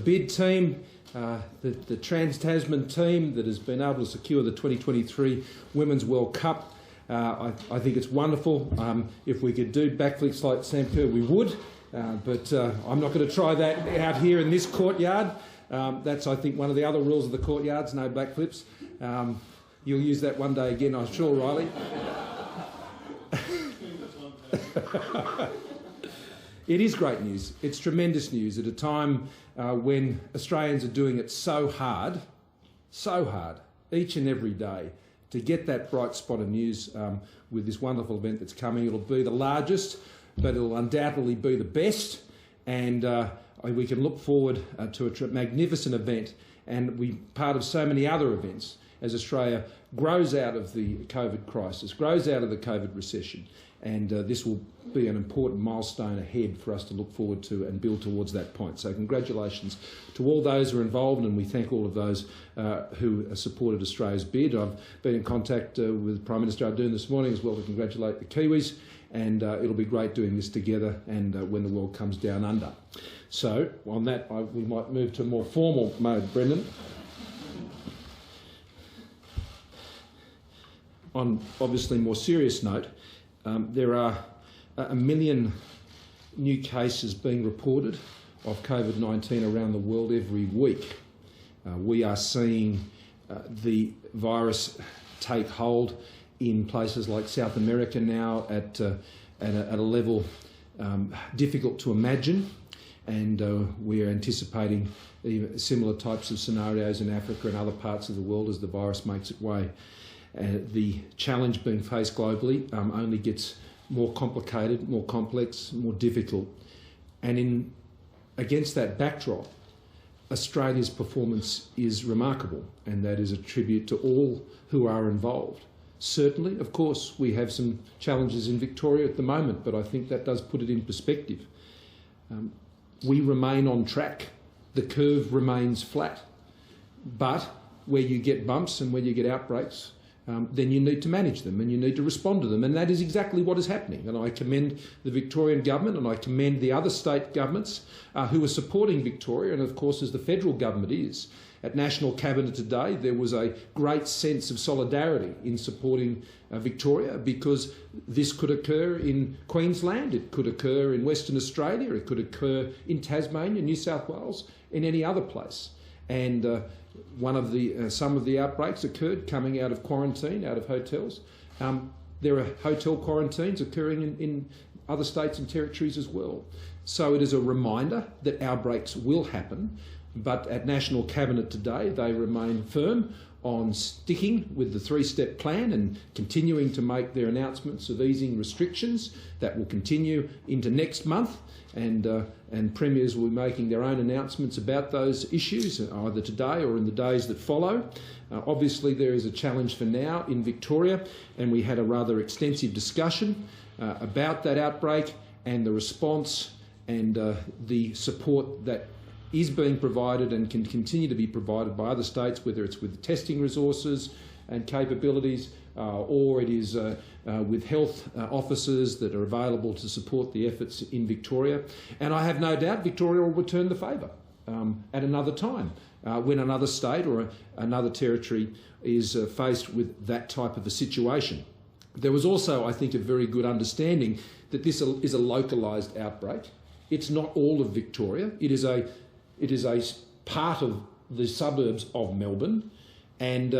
bid team, the Trans-Tasman team that has been able to secure the 2023 Women's World Cup. I think it's wonderful. If we could do backflips like Sam Kerr, we would, but I'm not going to try that out here in this courtyard. That's, I think, one of the other rules of the courtyards, no backflips. You'll use that one day again, I'm sure, Riley. It is great news. It's tremendous news at a time when Australians are doing it so hard, each and every day, to get that bright spot of news with this wonderful event that's coming. It'll be the largest, but it'll undoubtedly be the best, and we can look forward to a magnificent event, and we part of so many other events as Australia grows out of the COVID crisis, grows out of the COVID recession. And this will be an important milestone ahead for us to look forward to and build towards that point. So congratulations to all those who are involved, and we thank all of those who supported Australia's bid. I've been in contact with Prime Minister Ardern this morning as well to congratulate the Kiwis, and it'll be great doing this together and when the world comes down under. So on that, we might move to a more formal mode, Brendan. On obviously more serious note, there are 1 million new cases being reported of COVID-19 around the world every week. We are seeing the virus take hold in places like South America now at a level difficult to imagine, and we are anticipating even similar types of scenarios in Africa and other parts of the world as the virus makes its way. The challenge being faced globally only gets more complicated, more complex, more difficult. And against that backdrop, Australia's performance is remarkable, and that is a tribute to all who are involved. Certainly, of course, we have some challenges in Victoria at the moment, but I think that does put it in perspective. We remain on track. The curve remains flat. But where you get bumps and where you get outbreaks, then you need to manage them and you need to respond to them, and that is exactly what is happening. And I commend the Victorian government and I commend the other state governments who are supporting Victoria, and of course as the federal government is. At National Cabinet today there was a great sense of solidarity in supporting Victoria, because this could occur in Queensland, it could occur in Western Australia, it could occur in Tasmania, New South Wales, in any other place. And some of the outbreaks occurred coming out of quarantine, out of hotels. There are hotel quarantines occurring in other states and territories as well. So it is a reminder that outbreaks will happen, but at National Cabinet today they remain firm on sticking with the three-step plan and continuing to make their announcements of easing restrictions. That will continue into next month, and premiers will be making their own announcements about those issues either today or in the days that follow. Obviously there is a challenge for now in Victoria, and we had a rather extensive discussion about that outbreak and the response and the support that is being provided and can continue to be provided by other states, whether it's with testing resources and capabilities or it is with health officers that are available to support the efforts in Victoria. And I have no doubt Victoria will return the favour at another time when another state or another territory is faced with that type of a situation. There was also, I think, a very good understanding that this is a localised outbreak. It's not all of Victoria. It is a part of the suburbs of Melbourne, and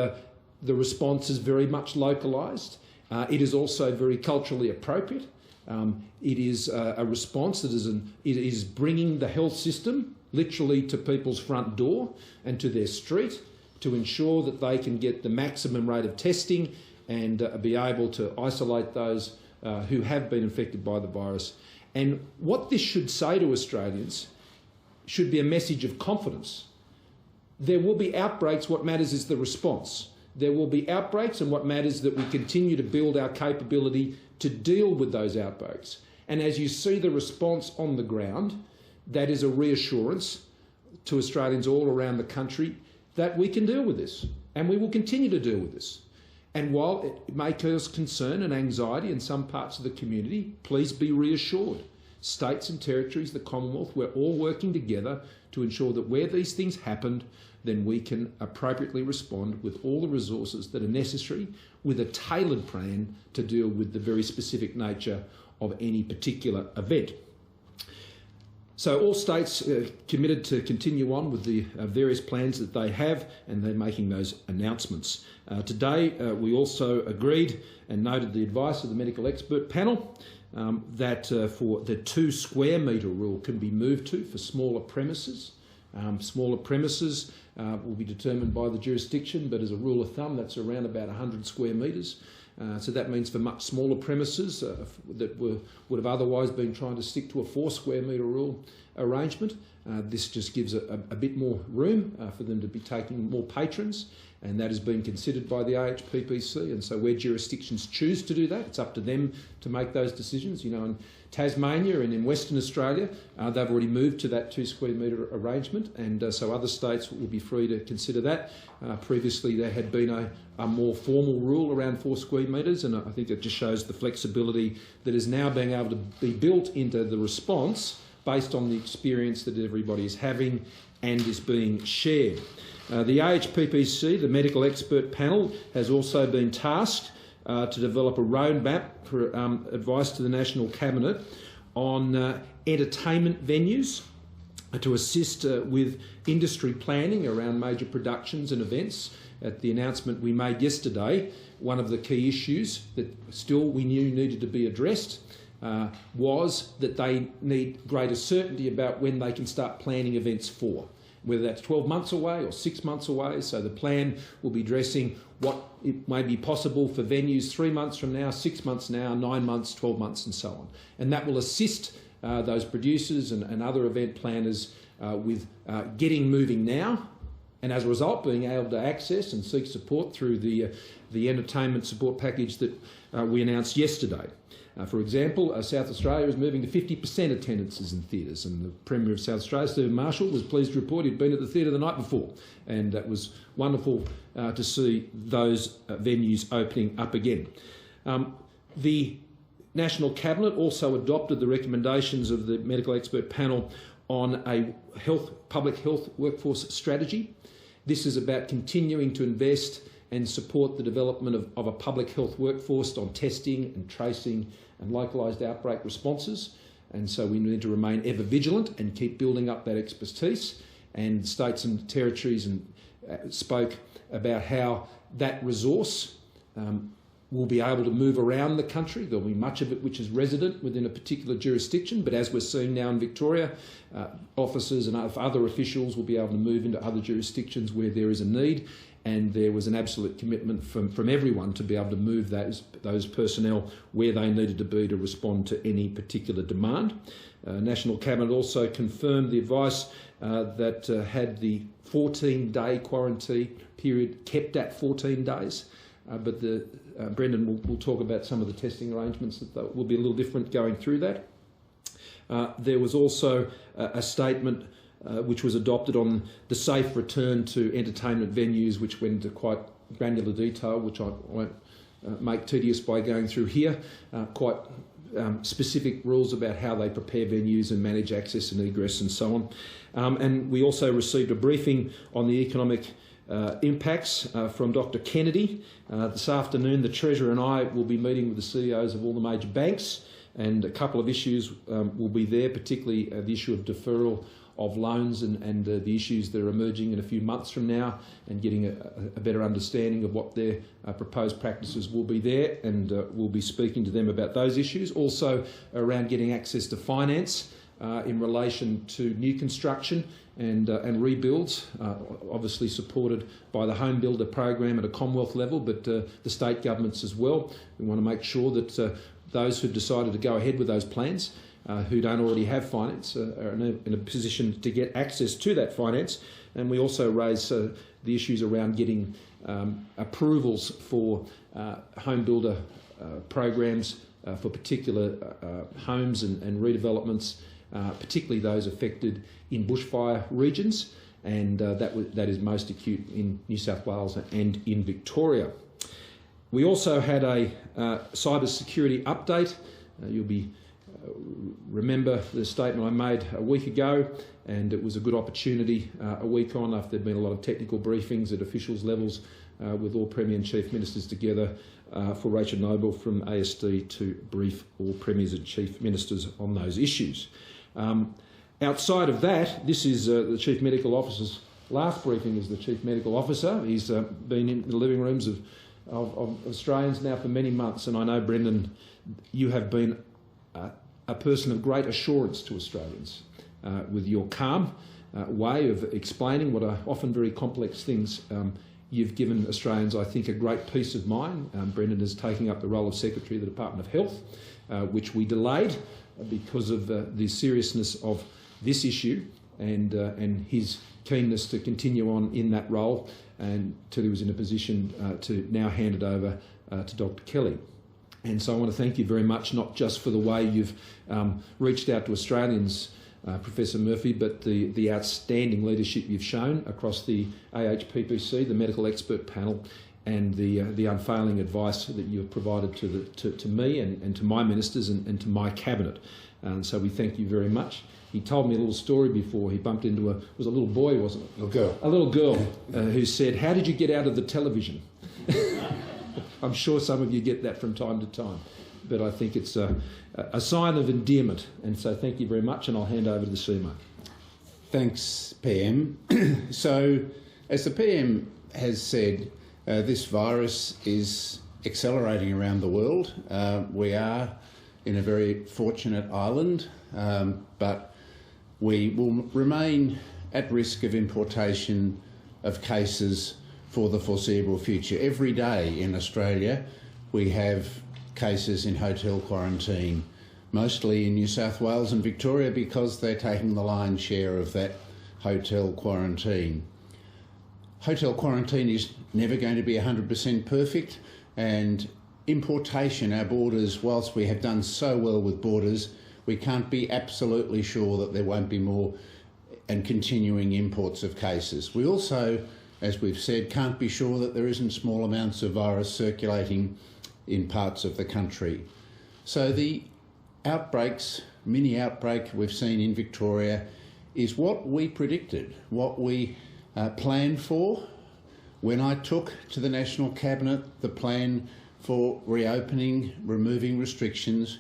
the response is very much localised. It is also very culturally appropriate. It is a response that is bringing the health system literally to people's front door and to their street to ensure that they can get the maximum rate of testing and be able to isolate those who have been infected by the virus. And what this should say to Australians should be a message of confidence. There will be outbreaks. What matters is the response. There will be outbreaks, and what matters is that we continue to build our capability to deal with those outbreaks. And as you see the response on the ground, that is a reassurance to Australians all around the country that we can deal with this, and we will continue to deal with this. And while it may cause concern and anxiety in some parts of the community, please be reassured states and territories, the Commonwealth, we're all working together to ensure that where these things happened, then we can appropriately respond with all the resources that are necessary, with a tailored plan to deal with the very specific nature of any particular event. So all states are committed to continue on with the various plans that they have, and they're making those announcements. Today we also agreed and noted the advice of the medical expert panel that for the 2 square metre rule can be moved to for smaller premises. Smaller premises will be determined by the jurisdiction, but as a rule of thumb that's around about 100 square metres. So that means for much smaller premises that would have otherwise been trying to stick to a 4 square metre rule arrangement, this just gives a bit more room for them to be taking more patrons, and that has been considered by the AHPPC. And so where jurisdictions choose to do that, it's up to them to make those decisions. You know, in Tasmania and in Western Australia, they've already moved to that 2 square metre arrangement, and so other states will be free to consider that. Previously there had been a more formal rule around 4 square metres, and I think it just shows the flexibility that is now being able to be built into the response based on the experience that everybody is having and is being shared. The AHPPC, the medical expert panel, has also been tasked to develop a roadmap for advice to the National Cabinet on entertainment venues to assist with industry planning around major productions and events. At the announcement we made yesterday, one of the key issues that still we knew needed to be addressed was that they need greater certainty about when they can start planning events for, whether that's 12 months away or 6 months away. So the plan will be addressing what it may be possible for venues 3 months from now, 6 months now, 9 months, 12 months and so on. And that will assist those producers and other event planners with getting moving now, and as a result being able to access and seek support through the entertainment support package that we announced yesterday. For example, South Australia is moving to 50% attendances in theatres, and the Premier of South Australia, Stephen Marshall, was pleased to report he'd been at the theatre the night before, and that was wonderful to see those venues opening up again. The National Cabinet also adopted the recommendations of the medical expert panel on a public health workforce strategy. This is about continuing to invest and support the development of a public health workforce on testing and tracing and localised outbreak responses. And so we need to remain ever vigilant and keep building up that expertise. And states and territories spoke about how that resource will be able to move around the country. There'll be much of it which is resident within a particular jurisdiction, but as we're seeing now in Victoria, officers and other officials will be able to move into other jurisdictions where there is a need, and there was an absolute commitment from everyone to be able to move those personnel where they needed to be to respond to any particular demand. National Cabinet also confirmed the advice that had the 14-day quarantine period kept at 14 days. But Brendan will talk about some of the testing arrangements that will be a little different going through that. There was also a statement which was adopted on the safe return to entertainment venues, which went into quite granular detail, which I won't make tedious by going through here. Quite specific rules about how they prepare venues and manage access and egress and so on. And we also received a briefing on the economic impacts from Dr. Kennedy. This afternoon the Treasurer and I will be meeting with the CEOs of all the major banks, and a couple of issues will be there, particularly the issue of deferral of loans and the issues that are emerging in a few months from now, and getting a better understanding of what their proposed practices will be there, and we'll be speaking to them about those issues. Also around getting access to finance in relation to new construction and rebuilds, obviously supported by the Home Builder program at a Commonwealth level, but the state governments as well. We want to make sure that those who've decided to go ahead with those plans, who don't already have finance, are in a position to get access to that finance. And we also raise the issues around getting approvals for home builder programs for particular homes and redevelopments, particularly those affected in bushfire regions, and that is most acute in New South Wales and in Victoria. We also had a cybersecurity update. You'll be remember the statement I made a week ago, and it was a good opportunity a week on after there'd been a lot of technical briefings at officials levels with all Premier and Chief Ministers together for Rachel Noble from ASD to brief all Premiers and Chief Ministers on those issues. Outside of that, this is the Chief Medical Officer's last briefing as the Chief Medical Officer. He's been in the living rooms of Australians now for many months, and I know, Brendan, you have been a person of great assurance to Australians with your calm way of explaining what are often very complex things. You've given Australians, I think, a great peace of mind. Brendan is taking up the role of Secretary of the Department of Health, which we delayed because of the seriousness of this issue and his keenness to continue on in that role until he was in a position to now hand it over to Dr. Kelly. And so I want to thank you very much, not just for the way you've reached out to Australians, Professor Murphy, but the outstanding leadership you've shown across the AHPPC, the medical expert panel, and the unfailing advice that you have provided to me and to my ministers and to my cabinet. And so we thank you very much. He told me a little story before. He bumped into a little boy, wasn't it? A little girl who said, "How did you get out of the television?" I'm sure some of you get that from time to time, but I think it's a sign of endearment. And so thank you very much, and I'll hand over to the CMO. Thanks, PM. So, as the PM has said, this virus is accelerating around the world. We are in a very fortunate island, but we will remain at risk of importation of cases for the foreseeable future. Every day in Australia we have cases in hotel quarantine, mostly in New South Wales and Victoria because they're taking the lion's share of that hotel quarantine. Hotel quarantine is never going to be 100% perfect, and importation, our borders, whilst we have done so well with borders, we can't be absolutely sure that there won't be more and continuing imports of cases. We also, as we've said, can't be sure that there isn't small amounts of virus circulating in parts of the country. So the outbreaks, mini outbreak we've seen in Victoria is what we predicted, what we planned for. When I took to the National Cabinet the plan for reopening, removing restrictions,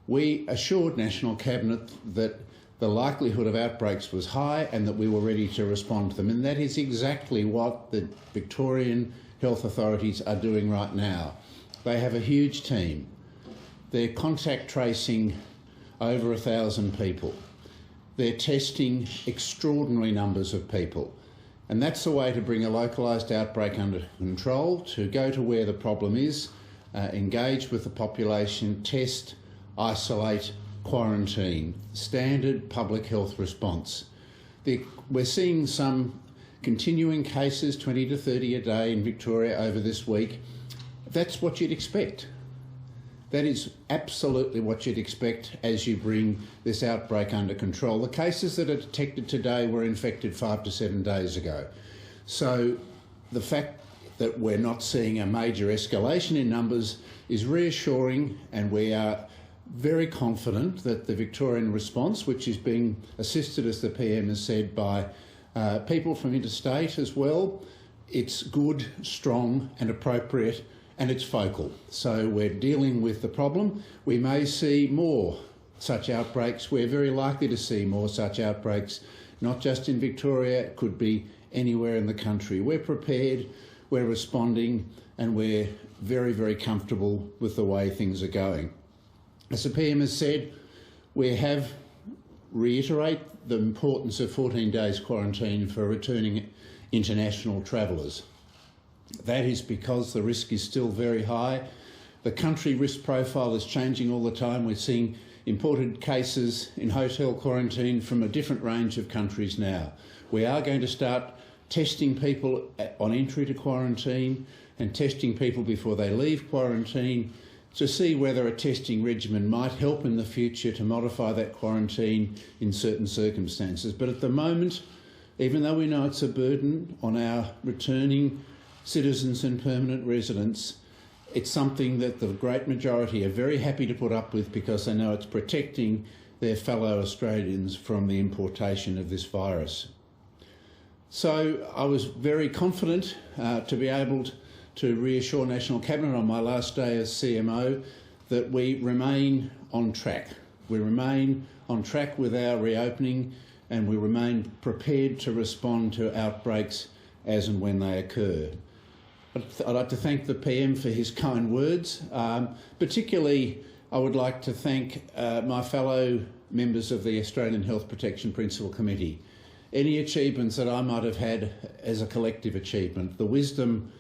we assured National Cabinet that the likelihood of outbreaks was high and that we were ready to respond to them. And that is exactly what the Victorian health authorities are doing right now. They have a huge team. They're contact tracing over 1,000 people. They're testing extraordinary numbers of people. And that's the way to bring a localised outbreak under control, to go to where the problem is, engage with the population, test, isolate, quarantine, standard public health response. We're seeing some continuing cases, 20 to 30 a day in Victoria over this week. That's what you'd expect. That is absolutely what you'd expect as you bring this outbreak under control. The cases that are detected today were infected 5 to 7 days ago. So the fact that we're not seeing a major escalation in numbers is reassuring, and we are very confident that the Victorian response, which is being assisted, as the PM has said, by people from interstate as well, it's good, strong and appropriate, and it's focal. So we're dealing with the problem. We may see more such outbreaks. We're very likely to see more such outbreaks, not just in Victoria, it could be anywhere in the country. We're prepared, we're responding, and we're very, very comfortable with the way things are going. As the PM has said, we have reiterate the importance of 14 days quarantine for returning international travellers. That is because the risk is still very high. The country risk profile is changing all the time. We're seeing imported cases in hotel quarantine from a different range of countries now. We are going to start testing people on entry to quarantine and testing people before they leave quarantine to see whether a testing regimen might help in the future to modify that quarantine in certain circumstances. But at the moment, even though we know it's a burden on our returning citizens and permanent residents, it's something that the great majority are very happy to put up with because they know it's protecting their fellow Australians from the importation of this virus. So I was very confident to be able to reassure National Cabinet on my last day as CMO that we remain on track. We remain on track with our reopening and we remain prepared to respond to outbreaks as and when they occur. I'd like to thank the PM for his kind words. Particularly, I would like to thank my fellow members of the Australian Health Protection Principal Committee. Any achievements that I might have had as a collective achievement, the wisdom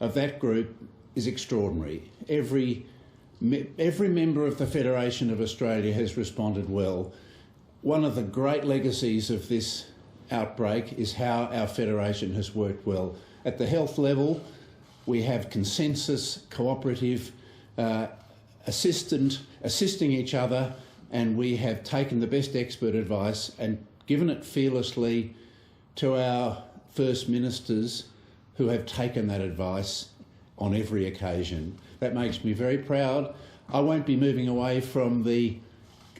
of that group is extraordinary. Every member of the Federation of Australia has responded well. One of the great legacies of this outbreak is how our Federation has worked well. At the health level, we have consensus, cooperative, assisting each other, and we have taken the best expert advice and given it fearlessly to our First Ministers who have taken that advice on every occasion. That makes me very proud. I won't be moving away from the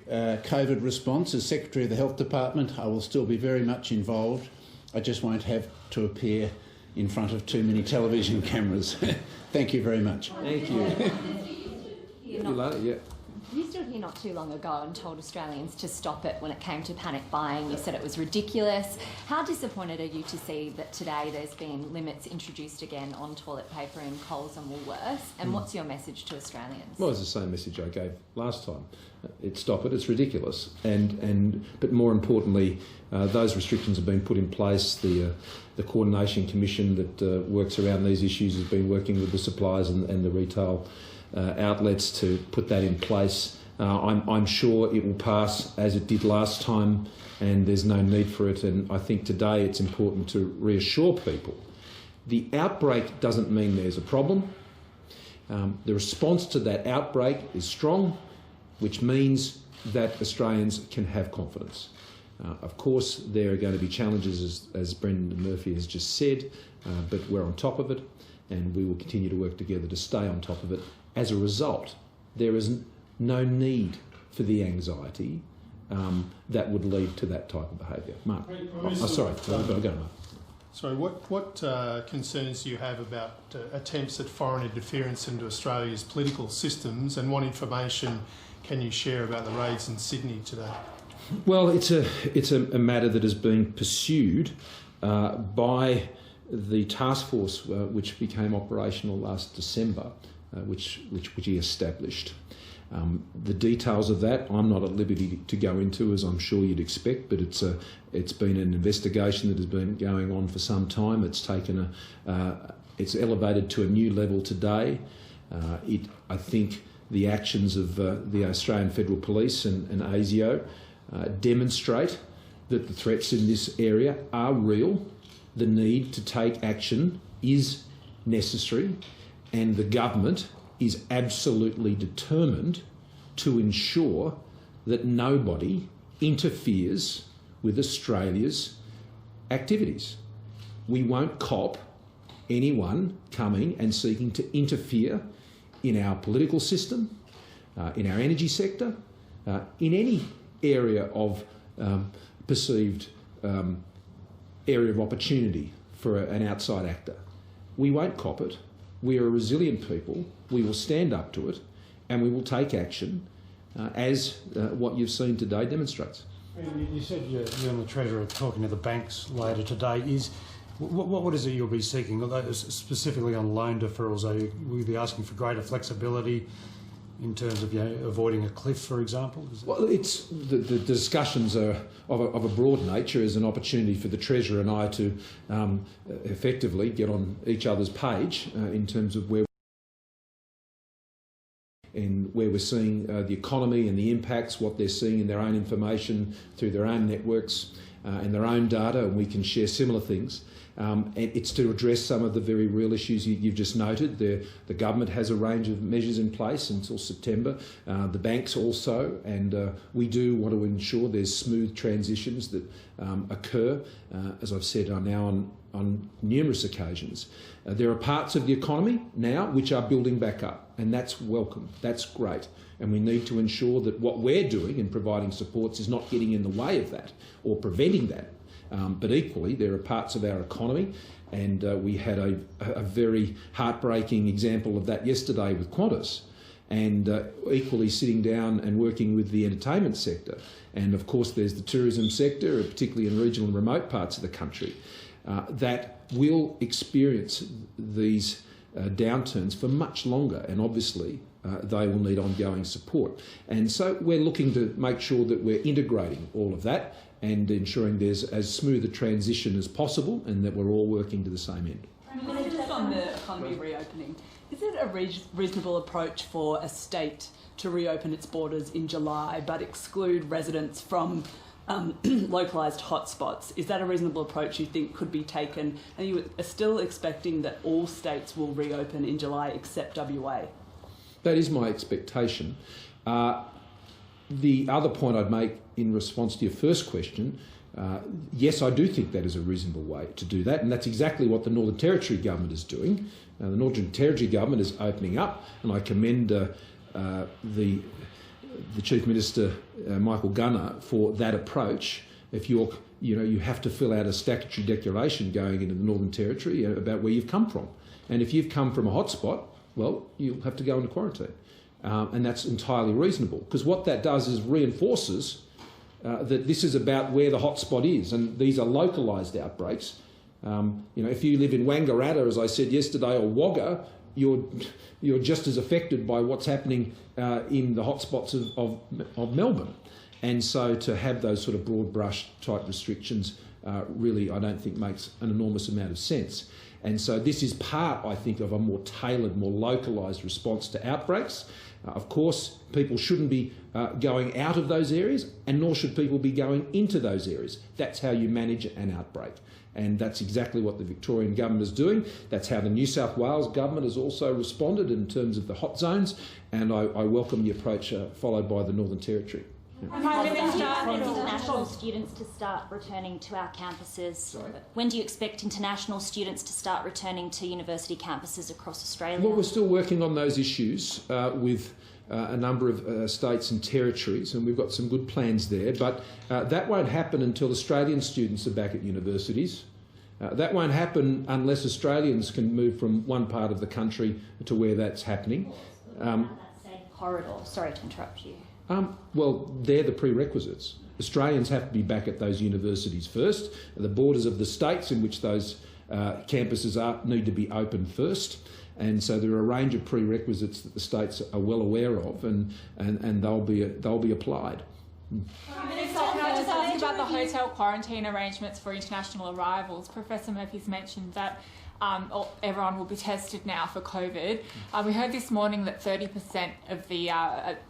COVID response as Secretary of the Health Department. I will still be very much involved. I just won't have to appear in front of too many television cameras. Thank you very much. Thank you. You stood here not too long ago and told Australians to stop it when it came to panic buying. You said it was ridiculous. How disappointed are you to see that today there's been limits introduced again on toilet paper in Coles and Woolworths? And what's your message to Australians? Well, it's the same message I gave last time. Stop it, it's ridiculous. But more importantly, those restrictions have been put in place. The Coordination Commission that works around these issues has been working with the suppliers and the retail outlets to put that in place. I'm sure it will pass as it did last time, and there's no need for it. And I think today it's important to reassure people. The outbreak doesn't mean there's a problem. The response to that outbreak is strong, which means that Australians can have confidence. Of course, there are going to be challenges, as Brendan Murphy has just said, but we're on top of it, and we will continue to work together to stay on top of it. As a result, there is no need for the anxiety that would lead to that type of behaviour. Mark. Sorry, go, Mark. Sorry, what concerns do you have about attempts at foreign interference into Australia's political systems, and what information can you share about the raids in Sydney today? Well, it's a matter that has been pursued by the task force which became operational last December, which he established. The details of that I'm not at liberty to go into, as I'm sure you'd expect, but it's been an investigation that has been going on for some time. It's taken it's elevated to a new level today. I think the actions of the Australian Federal Police and ASIO demonstrate that the threats in this area are real. The need to take action is necessary, and the government is absolutely determined to ensure that nobody interferes with Australia's activities. We won't cop anyone coming and seeking to interfere in our political system, in our energy sector, in any area of perceived area of opportunity for an outside actor. We won't cop it. We are a resilient people. We will stand up to it, and we will take action as what you've seen today demonstrates. You said you and the Treasurer are talking to the banks later today. What is it you'll be seeking? Specifically on loan deferrals, will you be asking for greater flexibility in terms of avoiding a cliff, for example? Well, it's the discussions are of a broad nature as an opportunity for the Treasurer and I to effectively get on each other's page in terms of where we're seeing the economy and the impacts, what they're seeing in their own information through their own networks, and their own data, and we can share similar things. And it's to address some of the very real issues you've just noted. The government has a range of measures in place until September, the banks also, and we do want to ensure there's smooth transitions that occur, as I've said now on numerous occasions. There are parts of the economy now which are building back up, and that's welcome, that's great. And we need to ensure that what we're doing in providing supports is not getting in the way of that or preventing that. But equally, there are parts of our economy, and we had a very heartbreaking example of that yesterday with Qantas, and equally sitting down and working with the entertainment sector. And of course, there's the tourism sector, particularly in regional and remote parts of the country, that will experience these downturns for much longer, and obviously they will need ongoing support. And so we're looking to make sure that we're integrating all of that and ensuring there's as smooth a transition as possible and that we're all working to the same end. Just on the economy reopening, is it a reasonable approach for a state to reopen its borders in July but exclude residents from localised hotspots? Is that a reasonable approach you think could be taken? And you are still expecting that all states will reopen in July except WA? That is my expectation. The other point I'd make in response to your first question, yes, I do think that is a reasonable way to do that, and that's exactly what the Northern Territory government is doing. The Northern Territory government is opening up, and I commend the Chief Minister, Michael Gunner, for that approach. If you have to fill out a statutory declaration going into the Northern Territory about where you've come from, and if you've come from a hotspot, well, you'll have to go into quarantine. And that's entirely reasonable, because what that does is reinforces that this is about where the hotspot is, and these are localised outbreaks. If you live in Wangaratta, as I said yesterday, or Wagga, you're just as affected by what's happening in the hotspots of Melbourne. And so to have those sort of broad brush type restrictions really, I don't think, makes an enormous amount of sense. And so this is part, I think, of a more tailored, more localised response to outbreaks. Of course, people shouldn't be going out of those areas, and nor should people be going into those areas. That's how you manage an outbreak. And that's exactly what the Victorian government is doing. That's how the New South Wales government has also responded in terms of the hot zones, and I welcome the approach followed by the Northern Territory. Prime Minister, international students to start returning to our campuses? Sorry? When do you expect international students to start returning to university campuses across Australia? Well, we're still working on those issues with a number of states and territories, and we've got some good plans there, but that won't happen until Australian students are back at universities. That won't happen unless Australians can move from one part of the country to where that's happening. That same corridor. Sorry to interrupt you. Well, they're the prerequisites. Australians have to be back at those universities first. The borders of the states in which those campuses are need to be open first. And so there are a range of prerequisites that the states are well aware of, and they'll be applied. Minister, can I just ask about the hotel quarantine arrangements for international arrivals? Professor Murphy's mentioned that everyone will be tested now for COVID. We heard this morning that 30% of the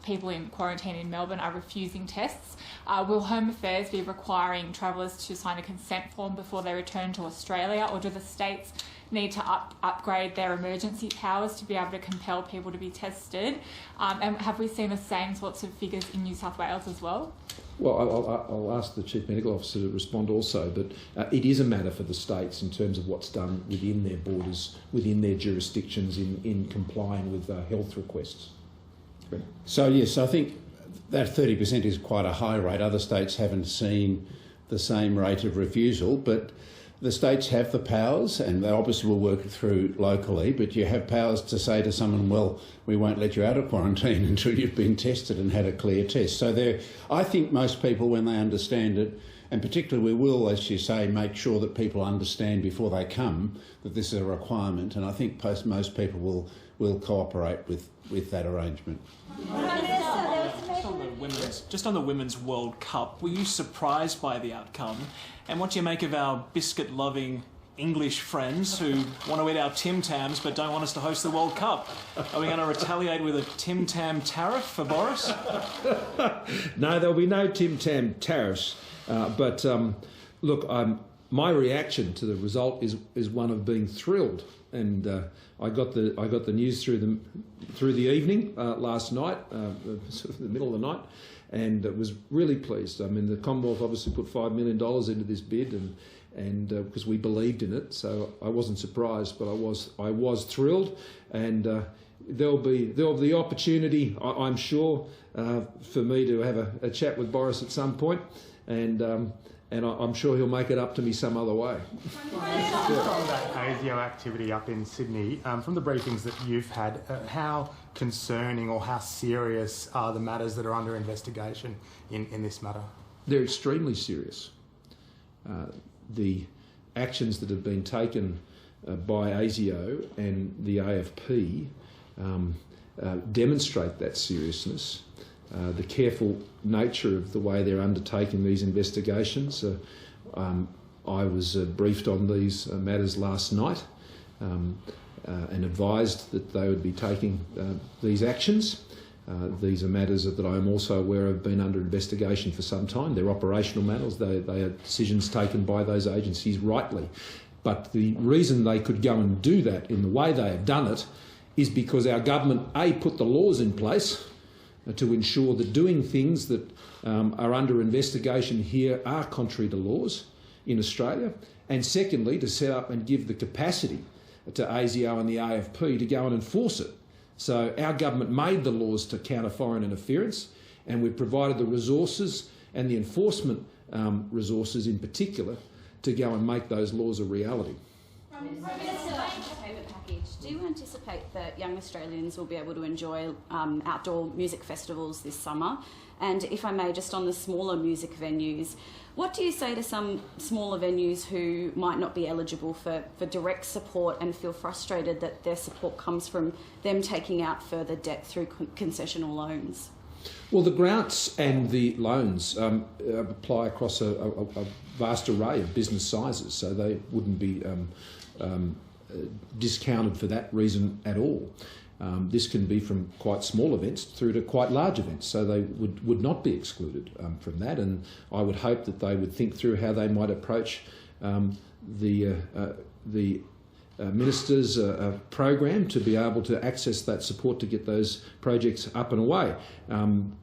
people in quarantine in Melbourne are refusing tests. Will Home Affairs be requiring travellers to sign a consent form before they return to Australia, or do the states need to upgrade their emergency powers to be able to compel people to be tested? And have we seen the same sorts of figures in New South Wales as well? Well, I'll ask the Chief Medical Officer to respond also, but it is a matter for the states in terms of what's done within their borders, within their jurisdictions in complying with health requests. So, yes, I think that 30% is quite a high rate. Other states haven't seen the same rate of refusal, but the states have the powers, and they obviously will work it through locally, but you have powers to say to someone, well, we won't let you out of quarantine until you've been tested and had a clear test. So I think most people, when they understand it, and particularly we will, as you say, make sure that people understand before they come that this is a requirement, and I think most people will cooperate with that arrangement. Just on the Women's World Cup, were you surprised by the outcome? And what do you make of our biscuit-loving English friends who want to eat our Tim Tams but don't want us to host the World Cup? Are we going to retaliate with a Tim Tam tariff for Boris? No, there'll be no Tim Tam tariffs. But Look, my reaction to the result is one of being thrilled, and I got the news through the evening last night, sort of the middle of the night, and was really pleased. I mean, the Commonwealth obviously put $5 million into this bid, and because we believed in it, so I wasn't surprised, but I was thrilled, and there'll be the opportunity, I'm sure, for me to have a chat with Boris at some point, and I'm sure he'll make it up to me some other way. Just on that ASIO activity up in Sydney, from the briefings that you've had, how concerning or how serious are the matters that are under investigation in this matter? They're extremely serious. The actions that have been taken by ASIO and the AFP demonstrate that seriousness. The careful nature of the way they're undertaking these investigations. I was briefed on these matters last night and advised that they would be taking these actions. These are matters that I am also aware have been under investigation for some time. They're operational matters. They are decisions taken by those agencies rightly. But the reason they could go and do that in the way they have done it is because our government, A, put the laws in place to ensure that doing things that are under investigation here are contrary to laws in Australia, and secondly, to set up and give the capacity to ASIO and the AFP to go and enforce it. So our government made the laws to counter foreign interference, and we've provided the resources and the enforcement resources in particular to go and make those laws a reality. Do you anticipate that young Australians will be able to enjoy outdoor music festivals this summer? And if I may, just on the smaller music venues, what do you say to some smaller venues who might not be eligible for direct support and feel frustrated that their support comes from them taking out further debt through concessional loans? Well, the grants and the loans apply across a vast array of business sizes, so they wouldn't be discounted for that reason at all. This can be from quite small events through to quite large events, so they would not be excluded from that, and I would hope that they would think through how they might approach the Minister's program to be able to access that support to get those projects up and away.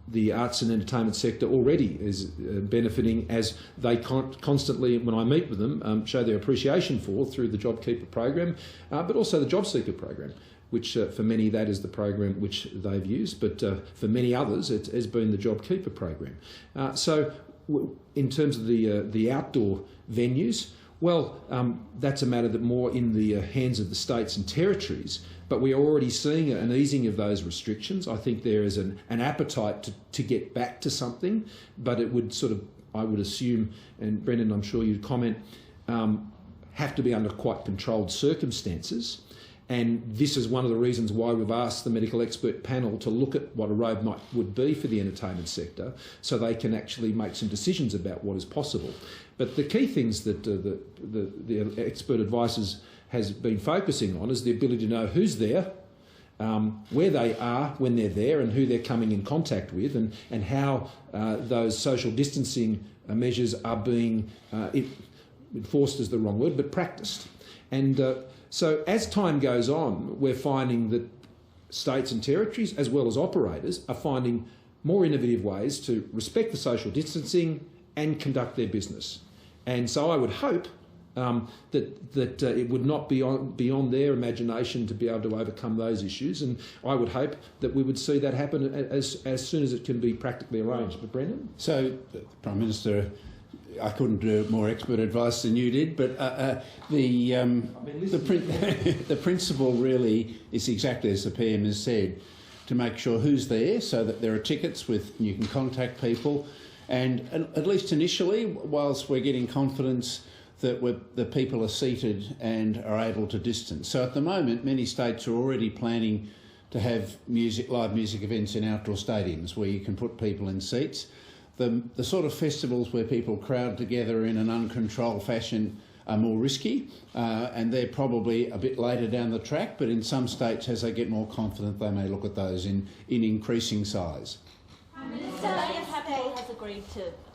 The arts and entertainment sector already is benefiting, as they constantly, when I meet with them, show their appreciation for through the JobKeeper program, but also the JobSeeker program, which for many that is the program which they've used, but for many others it has been the JobKeeper program. So in terms of the outdoor venues, well, that's a matter that more in the hands of the states and territories, but we are already seeing an easing of those restrictions. I think there is an appetite to get back to something, but it would sort of, I would assume, and Brendan, I'm sure you'd comment, have to be under quite controlled circumstances. And this is one of the reasons why we've asked the medical expert panel to look at what a roadmap would be for the entertainment sector, so they can actually make some decisions about what is possible. But the key things that the expert advice has been focusing on is the ability to know who's there, where they are when they're there and who they're coming in contact with, and how those social distancing measures are being enforced is the wrong word, but practiced. And so as time goes on, we're finding that states and territories, as well as operators, are finding more innovative ways to respect the social distancing and conduct their business. And so I would hope that it would not be beyond their imagination to be able to overcome those issues, and I would hope that we would see that happen as soon as it can be practically arranged. But Brendan? So, Prime Minister, I couldn't do more expert advice than you did, but the principle really is exactly as the PM has said, to make sure who's there so that there are tickets you can contact people, and at least initially, whilst we're getting confidence that the people are seated and are able to distance. So at the moment, many states are already planning to have live music events in outdoor stadiums where you can put people in seats. The sort of festivals where people crowd together in an uncontrolled fashion are more risky, and they're probably a bit later down the track, but in some states, as they get more confident, they may look at those in increasing size. Minister,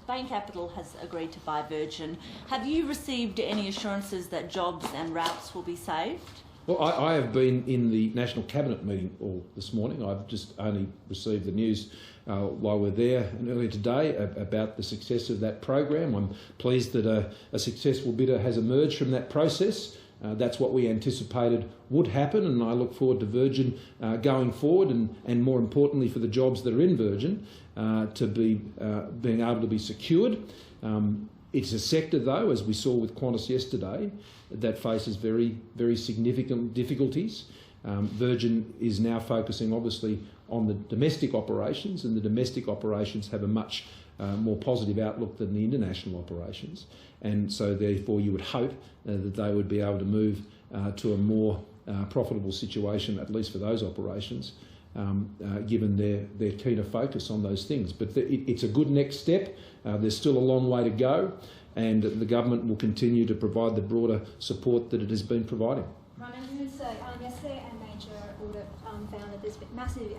Bain Capital has agreed to buy Virgin. Have you received any assurances that jobs and routes will be saved? Well, I have been in the National Cabinet meeting all this morning. I've just only received the news while we're there and earlier today about the success of that program. I'm pleased that a successful bidder has emerged from that process. That's what we anticipated would happen, and I look forward to Virgin going forward and more importantly for the jobs that are in Virgin to be being able to be secured. It's a sector, though, as we saw with Qantas yesterday, that faces very, very significant difficulties. Virgin is now focusing, obviously, on the domestic operations, and the domestic operations have a much more positive outlook than the international operations. And so, therefore, you would hope that they would be able to move to a more profitable situation, at least for those operations, given their keener focus on those things. But it's a good next step. There's still a long way to go, and the government will continue to provide the broader support that it has been providing. Prime Minister, yesterday a major audit found that there's been massive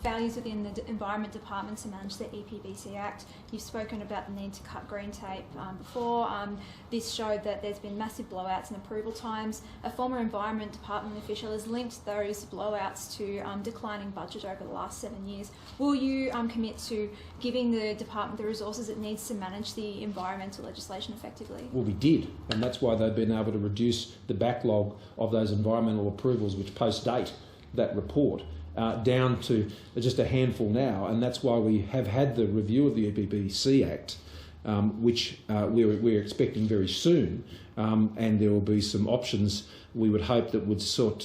failures within the Environment Department to manage the EPBC Act. You've spoken about the need to cut green tape before. This showed that there's been massive blowouts in approval times. A former Environment Department official has linked those blowouts to declining budget over the last 7 years. Will you commit to giving the department the resources it needs to manage the environmental legislation effectively? Well, we did, and that's why they've been able to reduce the backlog of those environmental approvals which post-date that report down to just a handful now, and that's why we have had the review of the EPBC Act, which we're expecting very soon, and there will be some options we would hope that would seek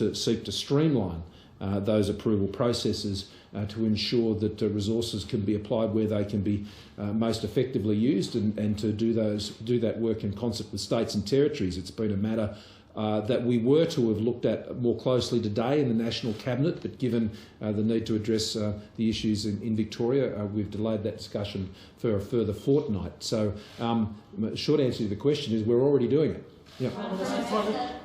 to streamline those approval processes to ensure that resources can be applied where they can be most effectively used, and to do that work in concert with states and territories. It's been a matter that we were to have looked at more closely today in the National Cabinet, but given the need to address the issues in Victoria, we've delayed that discussion for a further fortnight. So the short answer to the question is we're already doing it. Yeah.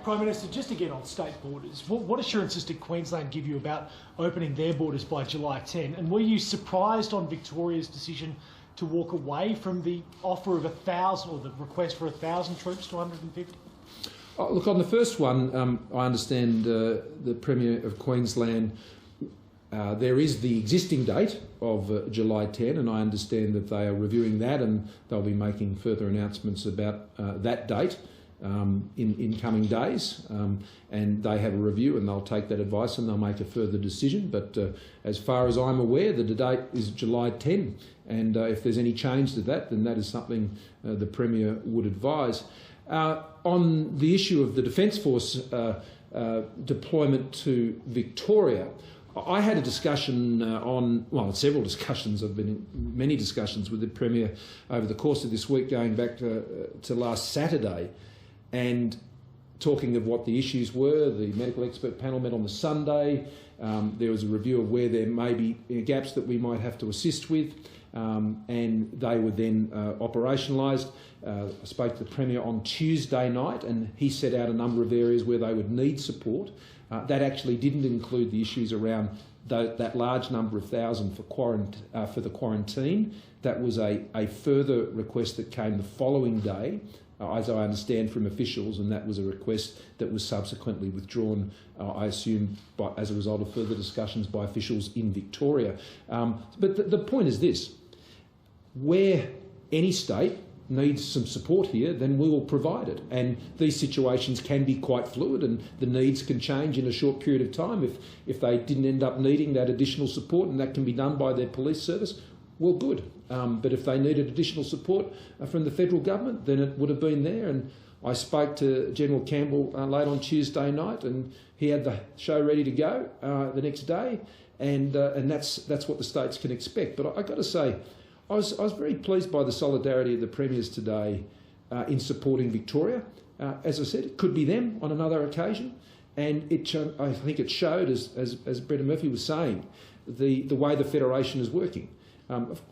Prime Minister, just again on state borders, what assurances did Queensland give you about opening their borders by July 10? And were you surprised on Victoria's decision to walk away from the offer of 1,000 or the request for 1,000 troops to 150? Oh, look, on the first one, I understand the Premier of Queensland, there is the existing date of July 10, and I understand that they are reviewing that and they'll be making further announcements about that date in coming days. And they have a review and they'll take that advice and they'll make a further decision. But as far as I'm aware, the date is July 10, and if there's any change to that, then that is something the Premier would advise. On the issue of the Defence Force deployment to Victoria, I had a discussion several discussions. I've been in many discussions with the Premier over the course of this week, going back to last Saturday, and talking of what the issues were. The medical expert panel met on the Sunday. There was a review of where there may be gaps that we might have to assist with, and they were then operationalised. I spoke to the Premier on Tuesday night, and he set out a number of areas where they would need support. That actually didn't include the issues around that large number of thousand for the quarantine. That was a further request that came the following day, as I understand from officials, and that was a request that was subsequently withdrawn, I assume, as a result of further discussions by officials in Victoria. But the point is this: where any state needs some support here, then we will provide it. And these situations can be quite fluid, and the needs can change in a short period of time. If they didn't end up needing that additional support, and that can be done by their police service, well, good. But if they needed additional support from the federal government, then it would have been there. And I spoke to General Campbell late on Tuesday night, and he had the show ready to go the next day. And that's what the states can expect. But I've got to say, I was very pleased by the solidarity of the premiers today in supporting Victoria. As I said, it could be them on another occasion, and I think it showed, as Brendan Murphy was saying, the way the federation is working.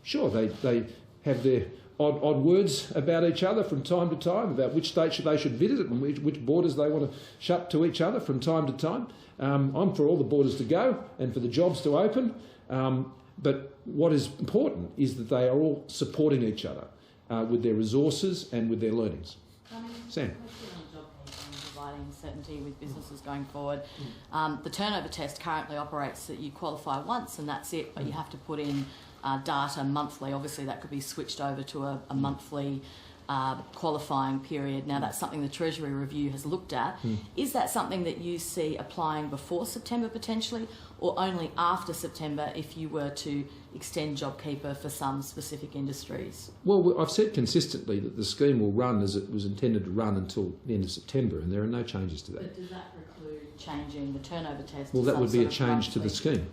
Sure, they have their odd words about each other from time to time, about which states they should visit and which borders they want to shut to each other from time to time. I'm for all the borders to go and for the jobs to open. But what is important is that they are all supporting each other with their resources and with their learnings. Sam. Providing certainty with businesses going forward. The turnover test currently operates that you qualify once and that's it, but you have to put in data monthly. Obviously that could be switched over to a monthly qualifying period. Now that's something the Treasury Review has looked at. Is that something that you see applying before September potentially, or only after September if you were to extend JobKeeper for some specific industries? Well, I've said consistently that the scheme will run as it was intended to run until the end of September, and there are no changes to that. But does that preclude changing the turnover test? Well, that would be a change to the scheme.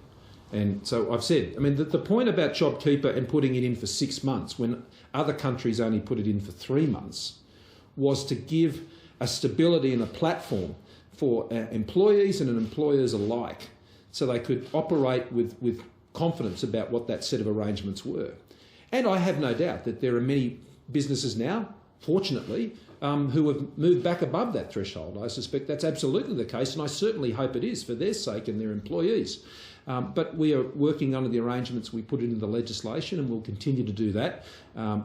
And so I've said, I mean, the point about JobKeeper and putting it in for 6 months when other countries only put it in for 3 months was to give a stability and a platform for employees and employers alike so they could operate with confidence about what that set of arrangements were. And I have no doubt that there are many businesses now, fortunately, who have moved back above that threshold. I suspect that's absolutely the case, and I certainly hope it is for their sake and their employees. But we are working under the arrangements we put into the legislation, and we'll continue to do that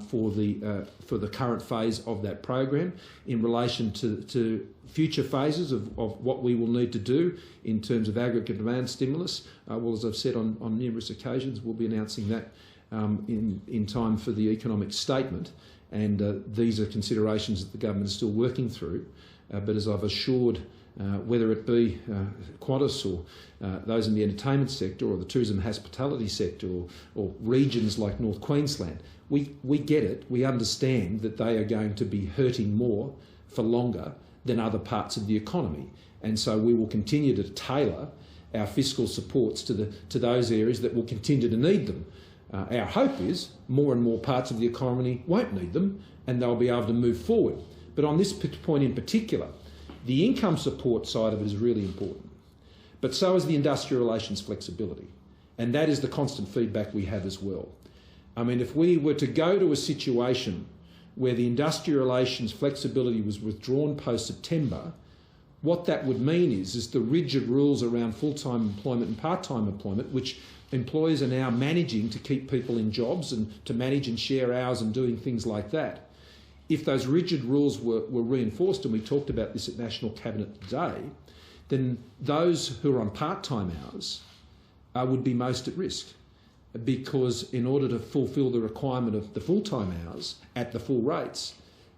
for the current phase of that program in relation to future phases of what we will need to do in terms of aggregate demand stimulus. Well, as I've said on numerous occasions, we'll be announcing that in time for the economic statement, and these are considerations that the government is still working through. But as I've assured, whether it be Qantas or those in the entertainment sector or the tourism and hospitality sector or regions like North Queensland, we get it. We understand that they are going to be hurting more for longer than other parts of the economy. And so we will continue to tailor our fiscal supports to those areas that will continue to need them. Our hope is more and more parts of the economy won't need them and they'll be able to move forward. But on this point in particular, the income support side of it is really important. But so is the industrial relations flexibility. And that is the constant feedback we have as well. I mean, if we were to go to a situation where the industrial relations flexibility was withdrawn post-September, what that would mean is the rigid rules around full-time employment and part-time employment, which employers are now managing to keep people in jobs and to manage and share hours and doing things like that. If those rigid rules were reinforced, and we talked about this at National Cabinet today, then those who are on part-time hours would be most at risk, because in order to fulfil the requirement of the full-time hours at the full rates,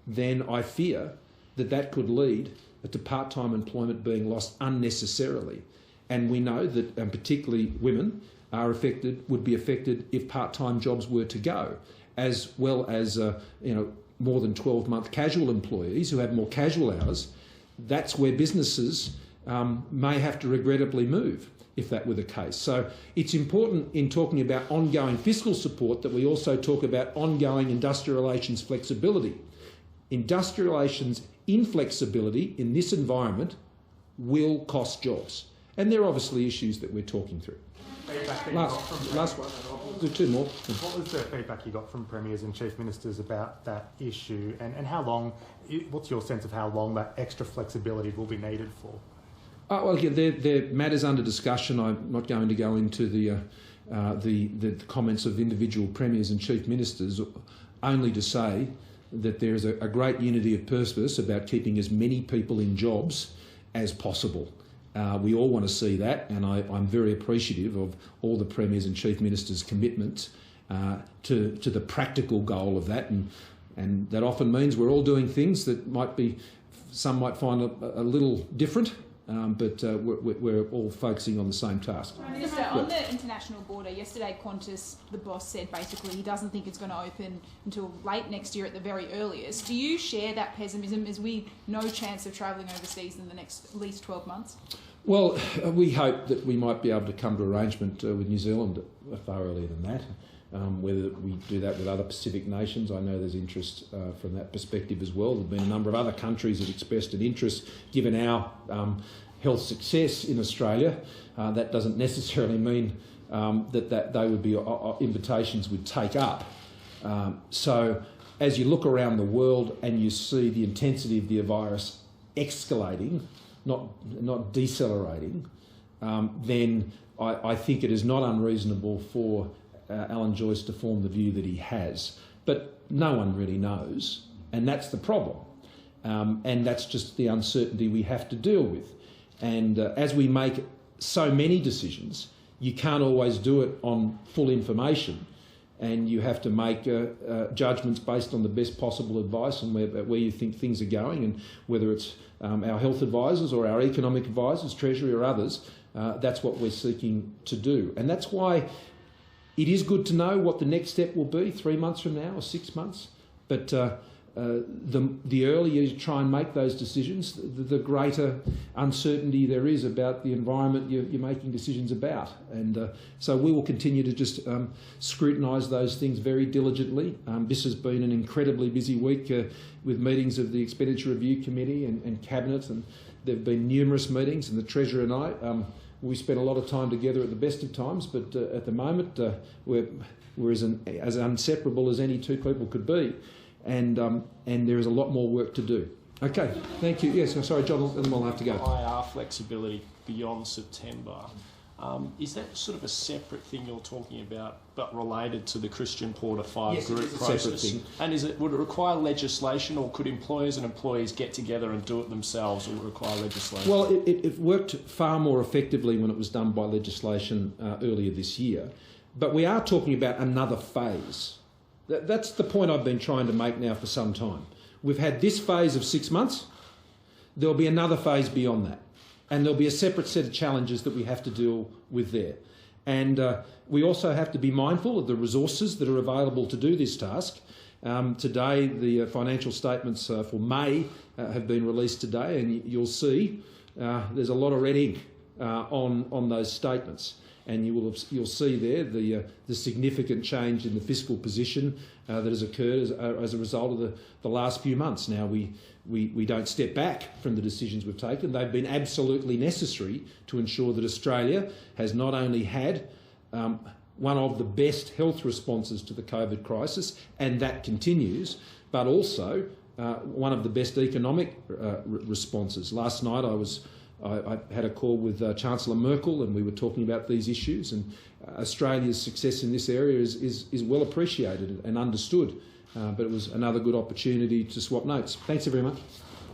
then I fear that could lead to part-time employment being lost unnecessarily. And we know that particularly women would be affected if part-time jobs were to go, as well as more than 12-month casual employees who have more casual hours. That's where businesses may have to regrettably move if that were the case. So it's important in talking about ongoing fiscal support that we also talk about ongoing industrial relations flexibility. Industrial relations inflexibility in this environment will cost jobs. And there are obviously issues that we're talking through. Last one. I'll do two more. What was the feedback you got from premiers and chief ministers about that issue, and how long? What's your sense of how long that extra flexibility will be needed for? Well, again, there are matters under discussion. I'm not going to go into the comments of individual premiers and chief ministers, only to say that there is a great unity of purpose about keeping as many people in jobs as possible. We all want to see that, and I'm very appreciative of all the premiers and chief ministers' commitment to the practical goal of that, and that often means we're all doing things that some might find a little different, but we're all focusing on the same task. Prime Minister, on the international border, yesterday Qantas, the boss, said basically he doesn't think it's going to open until late next year at the very earliest. Do you share that pessimism? Is we no chance of travelling overseas in the next at least 12 months? Well, we hope that we might be able to come to arrangement with New Zealand far earlier than that. Whether we do that with other Pacific nations, I know there's interest from that perspective as well. There have been a number of other countries that expressed an interest, given our health success in Australia. That doesn't necessarily mean that they would be invitations we'd take up. So as you look around the world and you see the intensity of the virus escalating, not decelerating, then I think it is not unreasonable for Alan Joyce to form the view that he has. But no one really knows, and that's the problem. And that's just the uncertainty we have to deal with. And as we make so many decisions, you can't always do it on full information, and you have to make judgments based on the best possible advice and where you think things are going, and whether it's our health advisors or our economic advisors, Treasury or others, that's what we're seeking to do. And that's why it is good to know what the next step will be 3 months from now or 6 months, but the earlier you try and make those decisions, the greater uncertainty there is about the environment you're making decisions about. And so we will continue to just scrutinise those things very diligently. This has been an incredibly busy week with meetings of the Expenditure Review Committee and Cabinet, and there have been numerous meetings, and the Treasurer and I, we spent a lot of time together at the best of times, but at the moment we're as inseparable as any two people could be. And there is a lot more work to do. Okay, thank you. Yes, sorry, John, and then we'll have to go. IR flexibility beyond September. Is that sort of a separate thing you're talking about, but related to the Christian Porter 5 group process? Yes, it's a separate thing. And would it require legislation, or could employers and employees get together and do it themselves, or would it require legislation? Well, it worked far more effectively when it was done by legislation earlier this year. But we are talking about another phase. That's the point I've been trying to make now for some time. We've had this phase of 6 months. There'll be another phase beyond that. And there'll be a separate set of challenges that we have to deal with there. And we also have to be mindful of the resources that are available to do this task. Today, the financial statements for May have been released today, and you'll see there's a lot of red ink on those statements. And you'll see there the significant change in the fiscal position that has occurred as a result of the last few months. Now, we don't step back from the decisions we've taken. They've been absolutely necessary to ensure that Australia has not only had one of the best health responses to the COVID crisis, and that continues, but also one of the best economic responses. Last night I had a call with Chancellor Merkel, and we were talking about these issues, and Australia's success in this area is well appreciated and understood, but it was another good opportunity to swap notes. Thanks very much.